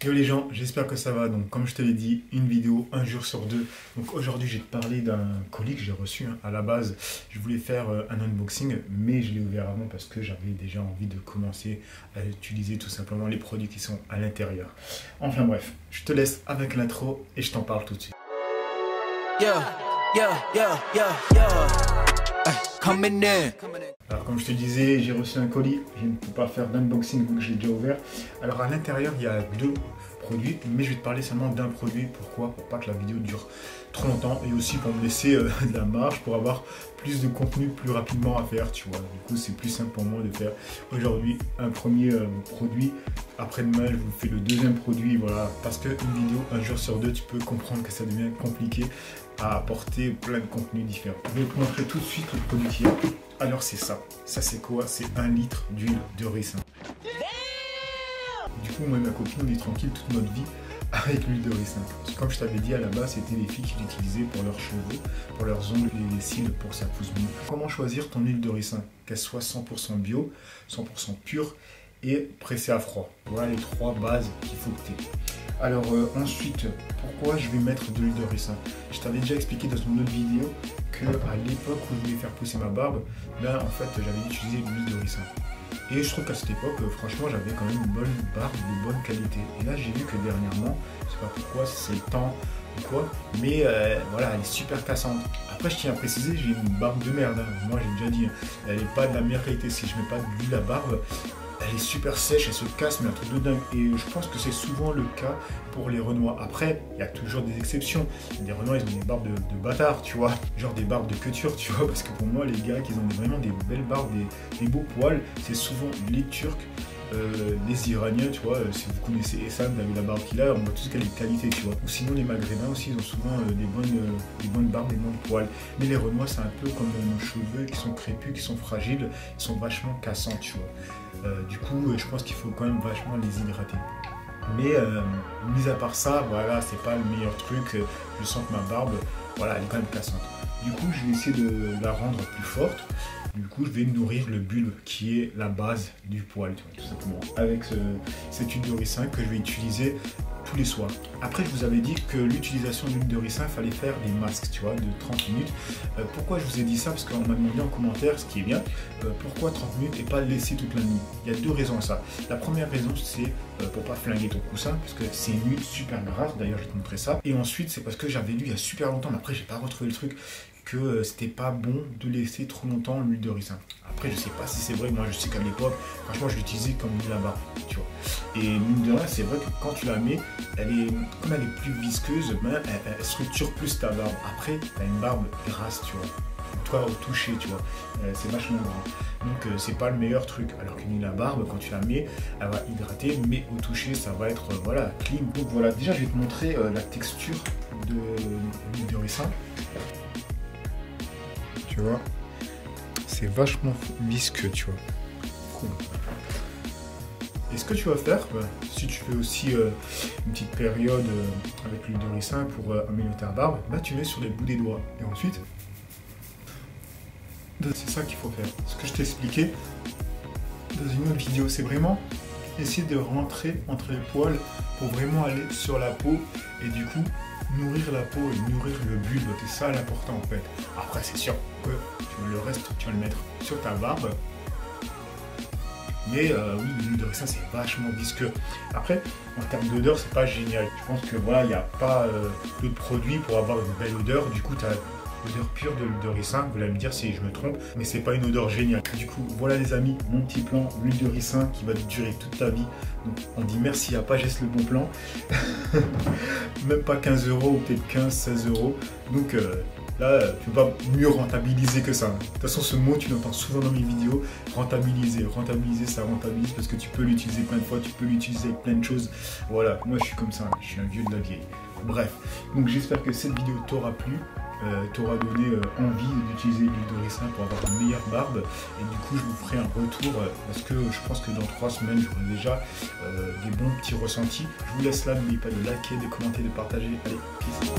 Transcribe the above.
Yo les gens, j'espère que ça va. Donc comme je te l'ai dit, une vidéo un jour sur deux. Donc aujourd'hui je vais te parler d'un colis que j'ai reçu. À la base, je voulais faire un unboxing, mais je l'ai ouvert avant parce que j'avais déjà envie de commencer à utiliser tout simplement les produits qui sont à l'intérieur. Enfin bref, je te laisse avec l'intro et je t'en parle tout de suite. Alors comme je te disais, j'ai reçu un colis, je ne peux pas faire d'unboxing vu que je l'ai déjà ouvert. Alors à l'intérieur il y a deux produits, mais je vais te parler seulement d'un produit. Pourquoi? Pour pas que la vidéo dure trop longtemps et aussi pour me laisser de la marge pour avoir plus de contenu plus rapidement à faire, tu vois. Du coup c'est plus simple pour moi de faire aujourd'hui un premier produit. Après-demain je vous fais le deuxième produit, voilà. Parce qu'une vidéo un jour sur deux, tu peux comprendre que ça devient compliqué à apporter plein de contenus différents. Je vais te montrer tout de suite le produit qu'il y a. Alors c'est ça. Ça c'est quoi? C'est 1 litre d'huile de ricin. Du coup moi et ma copine on est tranquille toute notre vie avec l'huile de ricin. Comme je t'avais dit à la base, c'était les filles qui l'utilisaient pour leurs cheveux, pour leurs ongles et les cils, pour sa pousse mou. Comment choisir ton huile de ricin? Qu'elle soit 100% bio, 100% pure et pressée à froid. Voilà les trois bases qu'il faut que tu aies. Alors ensuite, pourquoi je vais mettre de l'huile de ricin? Je t'avais déjà expliqué dans une autre vidéo que à l'époque où je voulais faire pousser ma barbe, ben en fait j'avais utilisé l'huile de ricin. Et je trouve qu'à cette époque, franchement, j'avais quand même une bonne barbe de bonne qualité. Et là, j'ai vu que dernièrement, je sais pas pourquoi, si c'est le temps ou quoi, mais voilà, elle est super cassante. Après, je tiens à préciser, j'ai une barbe de merde. Hein. Moi, j'ai déjà dit, elle n'est pas de la meilleure qualité. Si je mets pas de l'huile à barbe, elle est super sèche, elle se casse, mais un truc de dingue. Et je pense que c'est souvent le cas pour les Renois. Après, il y a toujours des exceptions. Les Renois, ils ont des barbes de bâtards, tu vois. Genre des barbes de couture, tu vois. Parce que pour moi, les gars qui ont vraiment des belles barbes, des beaux poils, c'est souvent les Turcs, les Iraniens, tu vois. Si vous connaissez Essam, vous avez la barbe qu'il a, on voit tous qu'elle est de qualité, tu vois. Ou sinon, les Maghrébins aussi, ils ont souvent des bonnes barbes, des bons poils. Mais les Renois, c'est un peu comme nos cheveux qui sont crépus, qui sont fragiles, ils sont vachement cassants, tu vois. Du coup, je pense qu'il faut quand même vachement les hydrater. Mais mis à part ça, voilà, c'est pas le meilleur truc. Je sens que ma barbe, voilà, elle est quand même cassante. Du coup, je vais essayer de la rendre plus forte. Du coup, je vais nourrir le bulbe qui est la base du poil, tu vois, tout simplement. Avec cette huile de ricin que je vais utiliser tous les soirs. Après, je vous avais dit que l'utilisation de l'huile de ricin, il fallait faire des masques, tu vois, de 30 minutes. Pourquoi je vous ai dit ça? Parce qu'on m'a demandé en commentaire, ce qui est bien, pourquoi 30 minutes et pas le laisser toute la nuit? Il y a deux raisons à ça. La première raison, c'est pour pas flinguer ton coussin, parce que c'est une huile super grasse, d'ailleurs, je vais te montrer ça. Et ensuite, c'est parce que j'avais lu il y a super longtemps, mais après, j'ai pas retrouvé le truc, que c'était pas bon de laisser trop longtemps l'huile de ricin. Après, je sais pas si c'est vrai, moi je sais qu'à l'époque, franchement, je l'utilisais comme huile à barbe, tu vois. Et mine de rien, c'est vrai que quand tu la mets, comme elle est plus visqueuse, ben, elle structure plus ta barbe. Après, tu as une barbe grasse, tu vois. Toi, au toucher, tu vois, c'est vachement gras. Donc, c'est pas le meilleur truc. Alors qu'une huile à barbe, quand tu la mets, elle va hydrater, mais au toucher, ça va être, voilà, clean. Donc voilà, déjà, je vais te montrer la texture de l'huile de ricin. Tu vois, c'est vachement visqueux, tu vois. Cool. Et ce que tu vas faire, si tu fais aussi une petite période avec l'huile de ricin pour améliorer ta barbe, bah, tu mets sur les bouts des doigts. Et ensuite, c'est ça qu'il faut faire. Ce que je t'ai expliqué dans une autre vidéo, c'est vraiment essayer de rentrer entre les poils pour vraiment aller sur la peau et du coup nourrir la peau et nourrir le bulbe. C'est ça l'important en fait. Après c'est sûr que le reste tu vas le mettre sur ta barbe. Mais oui, l'huile de ricin c'est vachement visqueux. Après, en termes d'odeur, c'est pas génial. Je pense que voilà, il n'y a pas d'autres produits pour avoir une belle odeur. Du coup, tu as l'odeur pure de l'huile de ricin. Vous allez me dire si je me trompe, mais c'est pas une odeur géniale. Du coup, voilà les amis, mon petit plan, l'huile de ricin qui va durer toute ta vie. Donc on dit merci à Pagès le bon plan. Même pas 15 €, ou peut-être 15-16 €. Donc là, tu ne peux pas mieux rentabiliser que ça. De toute façon, ce mot, tu l'entends souvent dans mes vidéos. Rentabiliser, rentabiliser, ça rentabilise parce que tu peux l'utiliser plein de fois, tu peux l'utiliser avec plein de choses. Voilà, moi je suis comme ça, je suis un vieux de la vieille. Bref, donc j'espère que cette vidéo t'aura plu. T'aura donné envie d'utiliser l'huile de ricin pour avoir une meilleure barbe et du coup je vous ferai un retour parce que je pense que dans 3 semaines j'aurai déjà des bons petits ressentis. Je vous laisse là, n'oubliez pas de liker, de commenter, de partager. Allez, peace.